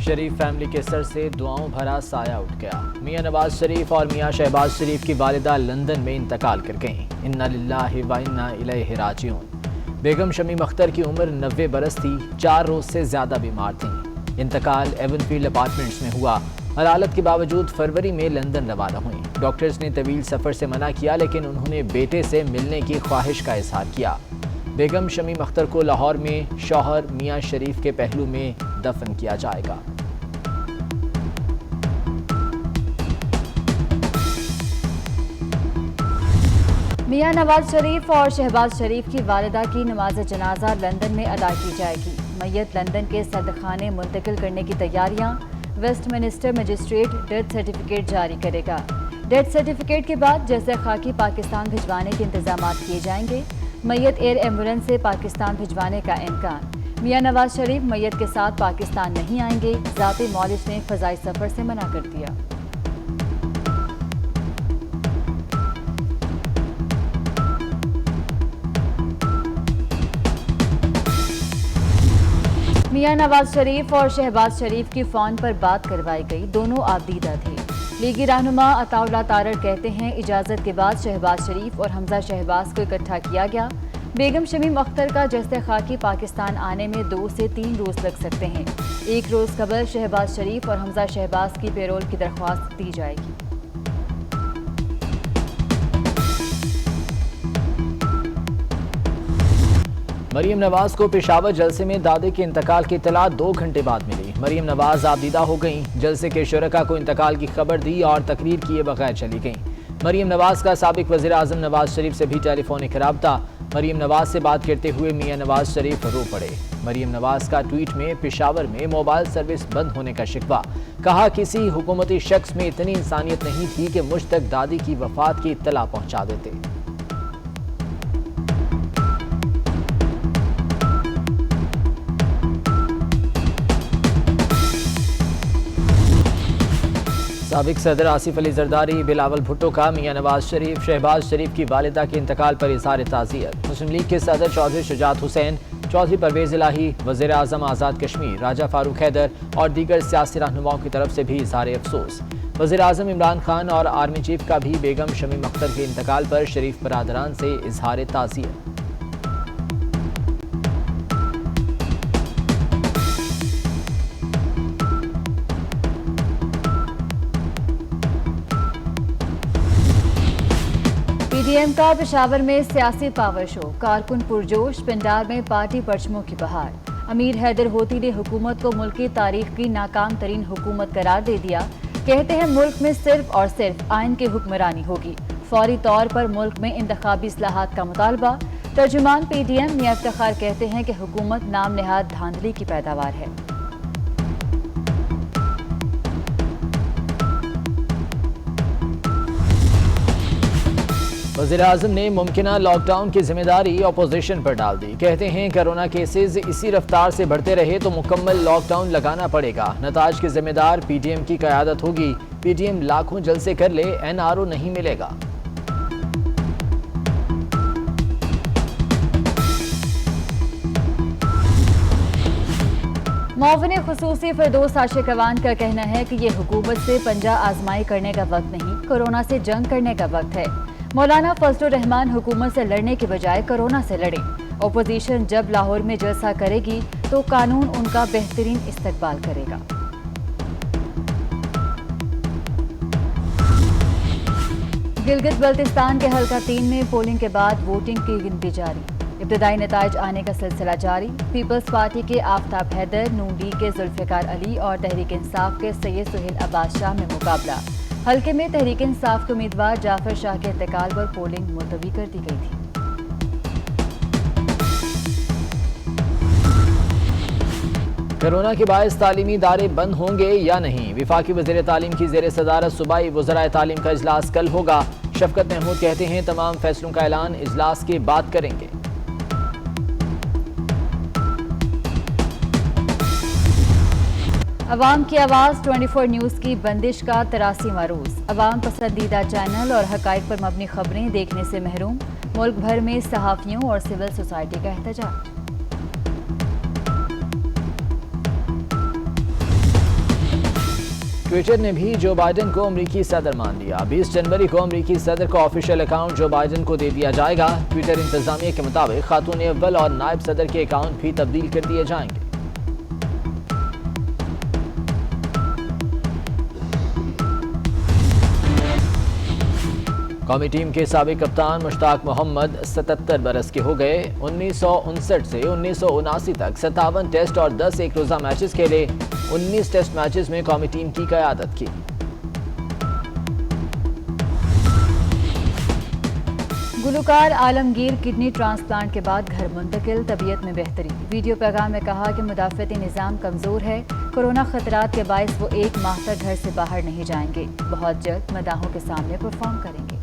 शरीफ family के sir से दुआओं भरा साया उठ गया। मियां नवाज शरीफ और मियां शहबाज शरीफ की वालिदा लंदन में इंतकाल कर गईं। इन्ना लिल्लाहि व इन्ना इलैहि राजिऊन। बेगम शमीम अख्तर की उम्र 90 बरस थी। 4 रोज से ज्यादा बीमार थीं। इंतकाल एवनफील्ड अपार्टमेंट्स में हुआ। हलालत के बावजूद फरवरी में लंदन रवाना हुई। डॉक्टर्स ने तवील सफर से मना किया, लेकिन उन्होंने बेटे से मिलने की ख्वाहिश का इजहार किया। बेगम शमीम अख्तर को लाहौर में शौहर मियां शरीफ के पहलू में दफन किया जाएगा। मियां नवाज शरीफ और शहबाज शरीफ की वालिदा की नमाज जनाजा लंदन में अदा की जाएगी। मैयत लंदन के सदखाने मुंतकिल करने की तैयारियां। वेस्टमिनिस्टर मजिस्ट्रेट डेथ सर्टिफिकेट जारी करेगा। डेथ सर्टिफिकेट के बाद जैसे खाकी पाकिस्तान भिजवाने के इंतजाम किए जाएंगे। मैयत एयर एम्बुलेंस से पाकिस्तान भिजवाने का इम्कान। मियां नवाज शरीफ मैयत के साथ पाकिस्तान नहीं आएंगे। ज़ाती मौलिज ने फ़ज़ाई सफ़र से मना कर दिया। मियां नवाज शरीफ और शहबाज शरीफ की फ़ोन पर बात करवाई गई। दोनों आबदीदा थे। लीगी रहनुमा अताउल्लाह तारड़ कहते हैं, इजाज़त के बाद शहबाज शरीफ और हमजा शहबाज को इकट्ठा किया गया। बेगम शमीम अख्तर का जस्ते खाकी पाकिस्तान आने में 2 से 3 रोज़ लग सकते हैं। 1 रोज़ कबल शहबाज शरीफ और हमजा शहबाज की पेरोल की दरख्वास्त दी जाएगी। मरीम नवाज को पेशावर जलसे में दादे के इंतकाल की इत्तला 2 घंटे बाद मिली। मरीम नवाज आबदीदा हो गईं। जलसे के शुरका को इंतकाल की खबर दी और तकरीर किए बगैर चली गईं। मरीम नवाज का साबिक वज़ीर आज़म नवाज शरीफ से भी टेलीफोनिक राब्ता। मरीम नवाज से बात करते हुए मियां नवाज शरीफ रो पड़े। मरीम नवाज का ट्वीट में पेशावर में मोबाइल सर्विस बंद होने का शिकवा। कहा, किसी हुकूमती शख्स में इतनी इंसानियत नहीं थी कि मुझ तक दादी की वफात की इत्तला पहुंचा देते। साबिक सदर आसिफ अली जरदारी, बिलावल भुट्टो का मियां नवाज शरीफ, शहबाज शरीफ की वालिदा के इंतकाल पर इज़हार ताज़ियत। मुस्लिम लीग के सदर चौधरी शुजात हुसैन, चौधरी परवेज इलाही, वज़ीर आज़म आज़ाद कश्मीर राजा फारूक हैदर और दीगर सियासी रहनुमाओं की तरफ से भी इज़हार अफसोस। वज़ीर आज़म इमरान खान और आर्मी चीफ का भी बेगम शमीम अख्तर के इंतकाल पर शरीफ बरादरान से इज़हार ताज़ियत। पीडीएम का पेशावर में सियासी पावर शो। कारकुन पुरजोश, पिंडार में पार्टी परचमों की बहार। अमीर हैदर होती ने हुकूमत को मुल्क की तारीख की नाकाम तरीन हुकूमत करार दे दिया। कहते हैं मुल्क में सिर्फ और सिर्फ आइन की हुक्मरानी होगी। फौरी तौर पर मुल्क में इंतखाबी इस्लाहात का मुतालबा। तर्जुमान पीडीएम मियां इफ्तिखार कहते हैं कि हुकूमत नाम नेहाद धांधली की पैदावार है। वज़ीर आज़म ने मुमकिना लॉकडाउन की जिम्मेदारी अपोजिशन पर डाल दी। कहते हैं, कोरोना केसेस इसी रफ्तार से बढ़ते रहे तो मुकम्मल लॉकडाउन लगाना पड़ेगा। नताज की जिम्मेदार पीडीएम की क़यादत होगी। पीडीएम लाखों जलसे कर ले, एनआरओ नहीं मिलेगा। मुआविन खुसूसी फिरदौस आशिकवान का कहना है कि ये हुकूमत से पंजा आजमाई करने का वक्त नहीं, कोरोना से जंग करने का वक्त है। मौलाना फजलुर रहमान हुकूमत से लड़ने के बजाय कोरोना से लड़े। ओपोजिशन जब लाहौर में जलसा करेगी तो कानून उनका बेहतरीन इस्तकबाल करेगा। गिलगित बल्तिस्तान के हल्का 3 में पोलिंग के बाद वोटिंग की गिनती जारी। इब्तदाई नताइज आने का सिलसिला जारी। पीपल्स पार्टी के आफ्ताब हैदर, नून लीग के जुल्फ़िकार अली और तहरीक इंसाफ के सैयद सुहेल अब्बास शाह में मुकाबला। हल्के में तहरीक इंसाफ के उम्मीदवार जाफर शाह के इंतकाल पर पोलिंग मुलतवी कर दी गई थी। कोरोना के बायस तालीमी इदारे बंद होंगे या नहीं? वफाकी वज़ीर तालीम की ज़ेर सदारत सूबाई वज़राए तालीम का इजलास कल होगा। शफकत महमूद कहते हैं, तमाम फैसलों का ऐलान इजलास के बाद करेंगे। अवाम की आवाज़ 24 न्यूज़ की बंदिश का 83वां रोज़। अवाम पसंदीदा चैनल और हक़ाइक़ पर मबनी खबरें देखने से महरूम। मुल्क भर में सहाफ़ियों और सिविल सोसाइटी का एहतजाज। ट्विटर ने भी जो बाइडन को अमरीकी सदर मान लिया। 20 जनवरी को अमरीकी सदर का ऑफिशियल अकाउंट जो बाइडन को दे दिया जाएगा। ट्विटर इंतजामिया के मुताबिक खातून अव्वल और नायब सदर के अकाउंट भी तब्दील कर दिए जाएंगे। कौमी टीम के साबिक कप्तान मुश्ताक मोहम्मद 77 बरस के हो गए। 1959 से 1979 तक 57 टेस्ट और 10 एक रोजा मैचेस खेले। 19 टेस्ट मैचेस में कौमी टीम की क़यादत की। गुलकार आलमगीर किडनी ट्रांसप्लांट के बाद घर मुंतकिल, तबीयत में बेहतरी। वीडियो पैगाम में कहा कि मुदाफ़ती निज़ाम कमज़ोर है। कोरोना खतरात के बायस वो 1 माह तक घर से बाहर नहीं जाएंगे। बहुत जल्द मदाहों के सामने परफॉर्म करेंगे।